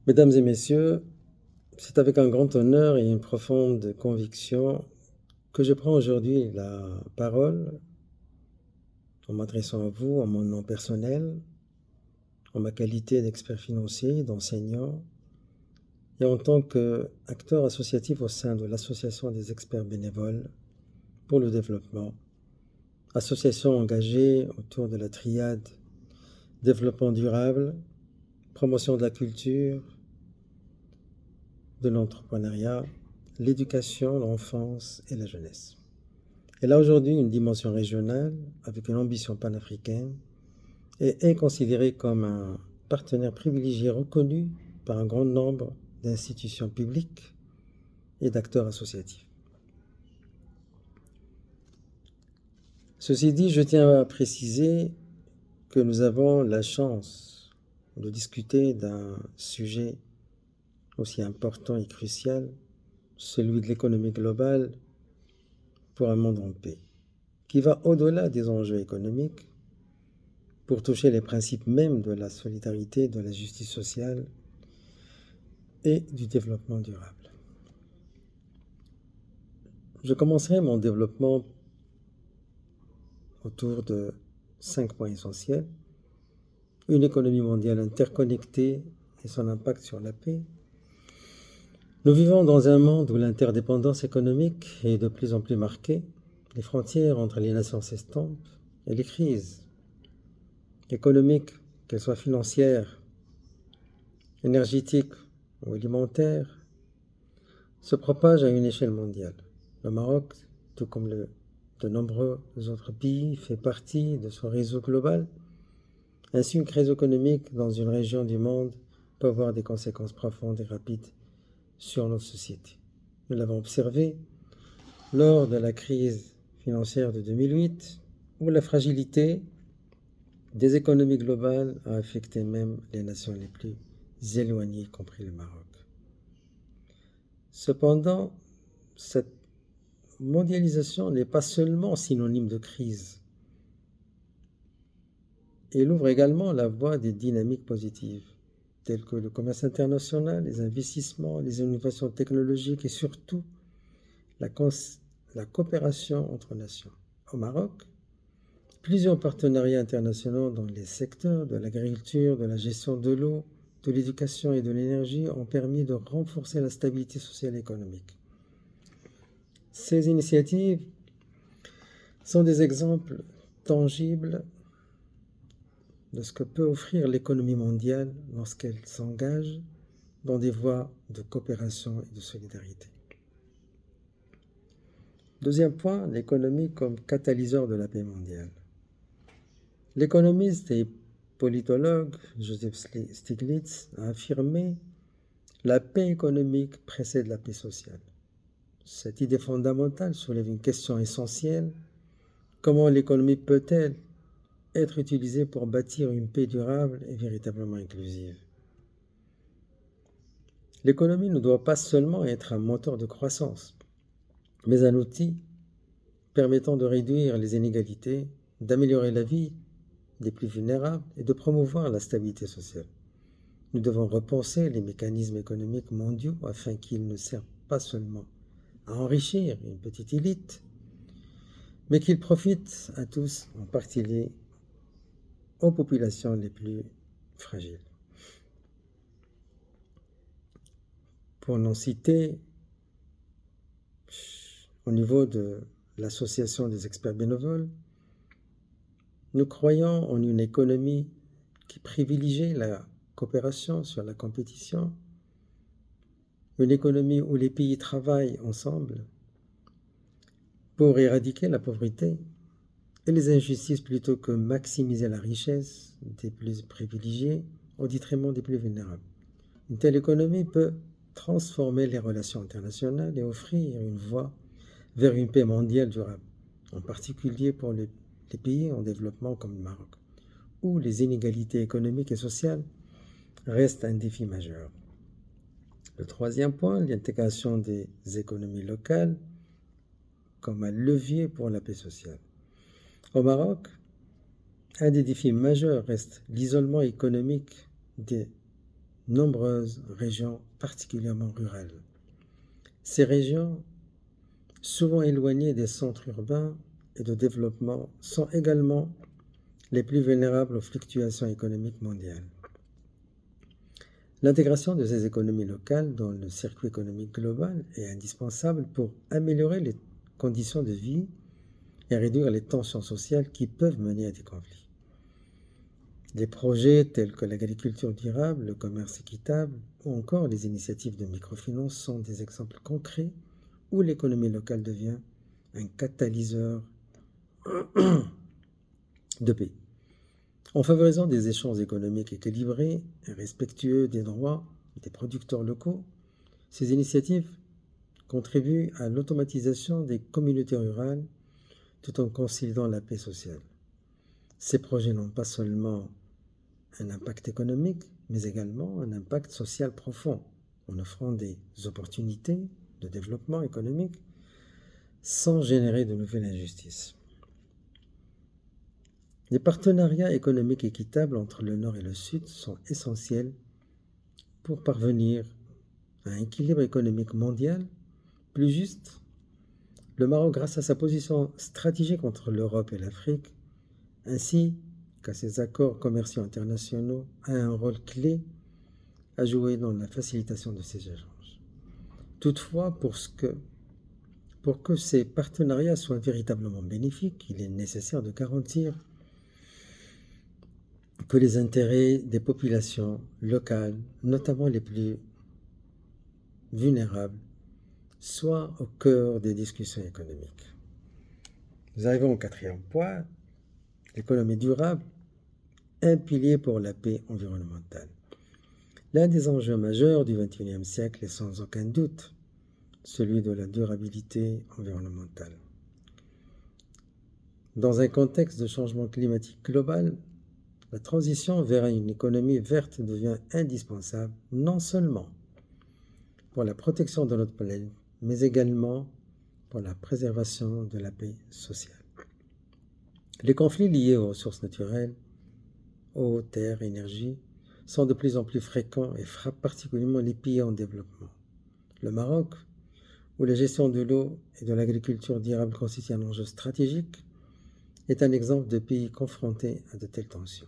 Mesdames et messieurs, c'est avec un grand honneur et une profonde conviction que je prends aujourd'hui la parole en m'adressant à vous en mon nom personnel, en ma qualité d'expert financier, d'enseignant et en tant qu'acteur associatif au sein de l'Association des experts bénévoles pour le développement, association engagée autour de la triade développement durable, promotion de la culture, de l'entrepreneuriat, l'éducation, l'enfance et la jeunesse. Elle a aujourd'hui une dimension régionale avec une ambition panafricaine et est considérée comme un partenaire privilégié reconnu par un grand nombre d'institutions publiques et d'acteurs associatifs. Ceci dit, je tiens à préciser que nous avons la chance de discuter d'un sujet aussi important et crucial, celui de l'économie globale pour un monde en paix, qui va au-delà des enjeux économiques pour toucher les principes mêmes de la solidarité, de la justice sociale et du développement durable. Je commencerai mon développement autour de 5 points essentiels. Une économie mondiale interconnectée et son impact sur la paix. Nous vivons dans un monde où l'interdépendance économique est de plus en plus marquée. Les frontières entre les nations s'estompent et les crises économiques, qu'elles soient financières, énergétiques ou alimentaires, se propagent à une échelle mondiale. Le Maroc, tout comme de nombreux autres pays, fait partie de ce réseau global. Ainsi, une crise économique dans une région du monde peut avoir des conséquences profondes et rapides sur nos sociétés. Nous l'avons observé lors de la crise financière de 2008, où la fragilité des économies globales a affecté même les nations les plus éloignées, y compris le Maroc. Cependant, cette mondialisation n'est pas seulement synonyme de crise. Elle ouvre également la voie des dynamiques positives, telles que le commerce international, les investissements, les innovations technologiques et surtout la coopération entre nations. Au Maroc, plusieurs partenariats internationaux dans les secteurs de l'agriculture, de la gestion de l'eau, de l'éducation et de l'énergie ont permis de renforcer la stabilité sociale et économique. Ces initiatives sont des exemples tangibles de ce que peut offrir l'économie mondiale lorsqu'elle s'engage dans des voies de coopération et de solidarité. Deuxième point, l'économie comme catalyseur de la paix mondiale. L'économiste et politologue Joseph Stiglitz a affirmé « La paix économique précède la paix sociale ». Cette idée fondamentale soulève une question essentielle. Comment l'économie peut-elle être utilisée pour bâtir une paix durable et véritablement inclusive? L'économie ne doit pas seulement être un moteur de croissance, mais un outil permettant de réduire les inégalités, d'améliorer la vie des plus vulnérables et de promouvoir la stabilité sociale. Nous devons repenser les mécanismes économiques mondiaux afin qu'ils ne servent pas seulement à enrichir une petite élite, mais qu'ils profitent à tous, en particulier aux populations les plus fragiles. Pour n'en citer, au niveau de l'Association des experts bénévoles, nous croyons en une économie qui privilégie la coopération sur la compétition, une économie où les pays travaillent ensemble pour éradiquer la pauvreté et les injustices plutôt que maximiser la richesse des plus privilégiés au détriment des plus vulnérables. Une telle économie peut transformer les relations internationales et offrir une voie vers une paix mondiale durable, en particulier pour les pays en développement comme le Maroc, où les inégalités économiques et sociales restent un défi majeur. Le troisième point, l'intégration des économies locales comme un levier pour la paix sociale. Au Maroc, un des défis majeurs reste l'isolement économique des nombreuses régions particulièrement rurales. Ces régions, souvent éloignées des centres urbains et de développement, sont également les plus vulnérables aux fluctuations économiques mondiales. L'intégration de ces économies locales dans le circuit économique global est indispensable pour améliorer les conditions de vie et réduire les tensions sociales qui peuvent mener à des conflits. Des projets tels que l'agriculture durable, le commerce équitable ou encore les initiatives de microfinance sont des exemples concrets où l'économie locale devient un catalyseur de paix. En favorisant des échanges économiques équilibrés et respectueux des droits des producteurs locaux, ces initiatives contribuent à l'automatisation des communautés rurales tout en consolidant la paix sociale. Ces projets n'ont pas seulement un impact économique, mais également un impact social profond, en offrant des opportunités de développement économique sans générer de nouvelles injustices. Les partenariats économiques équitables entre le Nord et le Sud sont essentiels pour parvenir à un équilibre économique mondial plus juste. Le Maroc, grâce à sa position stratégique entre l'Europe et l'Afrique, ainsi qu'à ses accords commerciaux internationaux, a un rôle clé à jouer dans la facilitation de ces échanges. Toutefois, pour que ces partenariats soient véritablement bénéfiques, il est nécessaire de garantir que les intérêts des populations locales, notamment les plus vulnérables, soient au cœur des discussions économiques. Nous arrivons au quatrième point, l'économie durable, un pilier pour la paix environnementale. L'un des enjeux majeurs du XXIe siècle est sans aucun doute celui de la durabilité environnementale. Dans un contexte de changement climatique global, la transition vers une économie verte devient indispensable, non seulement pour la protection de notre planète, mais également pour la préservation de la paix sociale. Les conflits liés aux ressources naturelles, eau, terre, énergie, sont de plus en plus fréquents et frappent particulièrement les pays en développement. Le Maroc, où la gestion de l'eau et de l'agriculture durable constitue un enjeu stratégique, est un exemple de pays confronté à de telles tensions.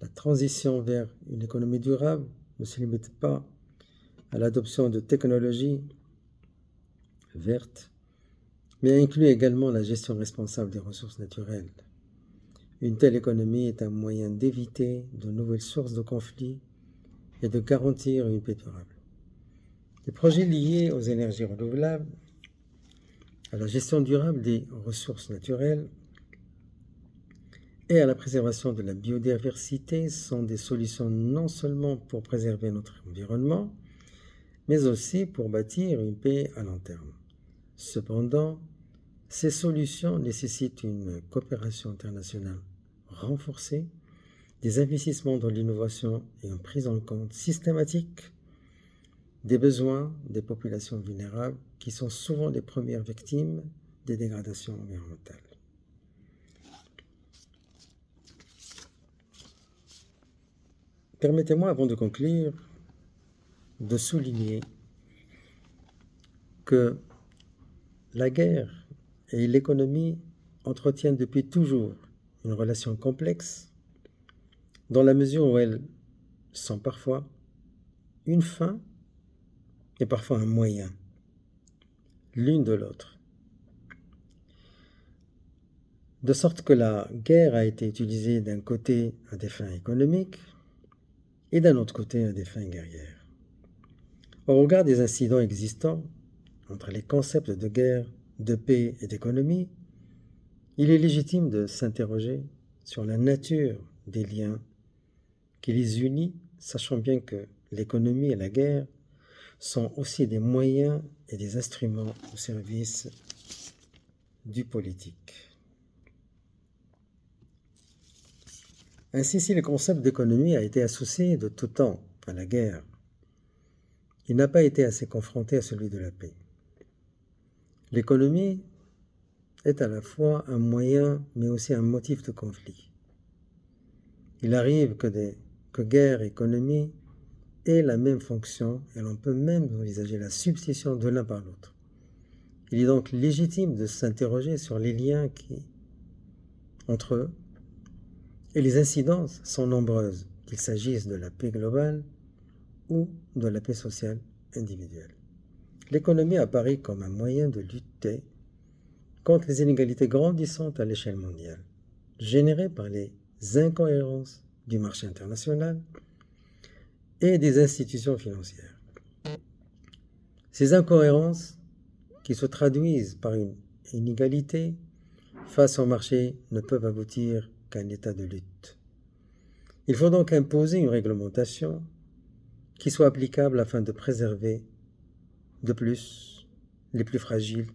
La transition vers une économie durable ne se limite pas à l'adoption de technologies vertes, mais inclut également la gestion responsable des ressources naturelles. Une telle économie est un moyen d'éviter de nouvelles sources de conflits et de garantir une paix durable. Les projets liés aux énergies renouvelables, à la gestion durable des ressources naturelles et à la préservation de la biodiversité sont des solutions non seulement pour préserver notre environnement, mais aussi pour bâtir une paix à long terme. Cependant, ces solutions nécessitent une coopération internationale renforcée, des investissements dans l'innovation et une prise en compte systématique des besoins des populations vulnérables qui sont souvent les premières victimes des dégradations environnementales. Permettez-moi, avant de conclure, de souligner que la guerre et l'économie entretiennent depuis toujours une relation complexe dans la mesure où elles sont parfois une fin et parfois un moyen, l'une de l'autre. De sorte que la guerre a été utilisée d'un côté à des fins économiques et d'un autre côté à des fins guerrières. Au regard des incidents existants entre les concepts de guerre, de paix et d'économie, il est légitime de s'interroger sur la nature des liens qui les unit, sachant bien que l'économie et la guerre sont aussi des moyens et des instruments au service du politique. Ainsi, si le concept d'économie a été associé de tout temps à la guerre, il n'a pas été assez confronté à celui de la paix. L'économie est à la fois un moyen, mais aussi un motif de conflit. Il arrive que guerre et économie aient la même fonction et l'on peut même envisager la substitution de l'un par l'autre. Il est donc légitime de s'interroger sur les liens entre eux, et les incidences sont nombreuses, qu'il s'agisse de la paix globale ou de la paix sociale individuelle. L'économie apparaît comme un moyen de lutter contre les inégalités grandissantes à l'échelle mondiale, générées par les incohérences du marché international et des institutions financières. Ces incohérences, qui se traduisent par une inégalité face au marché, ne peuvent aboutir qu'à un état de lutte. Il faut donc imposer une réglementation qui soit applicable afin de préserver de plus les plus fragiles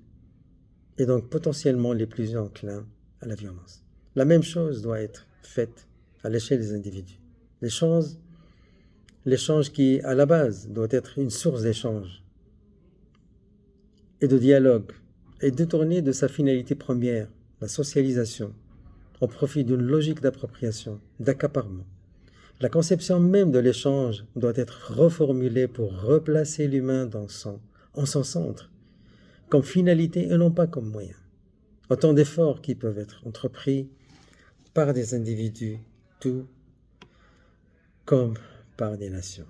et donc potentiellement les plus enclins à la violence. La même chose doit être faite à l'échelle des individus. L'échange qui, à la base, doit être une source d'échange et de dialogue, est détourné de sa finalité première, la socialisation, au profit d'une logique d'appropriation, d'accaparement. La conception même de l'échange doit être reformulée pour replacer l'humain en son centre, comme finalité et non pas comme moyen. Autant d'efforts qui peuvent être entrepris par des individus, tout comme par des nations.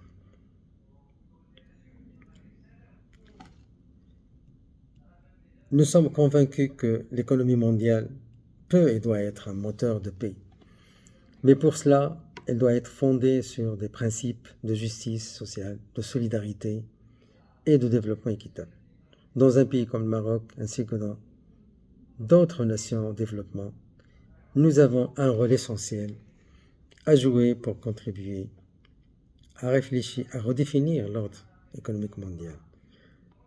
Nous sommes convaincus que l'économie mondiale peut et doit être un moteur de paix. Mais pour cela, elle doit être fondée sur des principes de justice sociale, de solidarité et de développement équitable. Dans un pays comme le Maroc, ainsi que dans d'autres nations en développement, nous avons un rôle essentiel à jouer pour contribuer à redéfinir l'ordre économique mondial.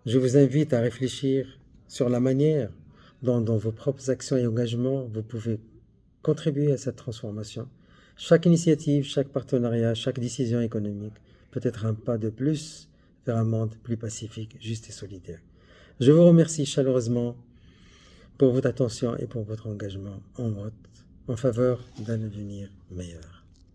Je vous invite à réfléchir sur la manière dont, dans vos propres actions et engagements, vous pouvez contribuer à cette transformation. Chaque initiative, chaque partenariat, chaque décision économique peut être un pas de plus vers un monde plus pacifique, juste et solidaire. Je vous remercie chaleureusement pour votre attention et pour votre engagement en faveur d'un avenir meilleur.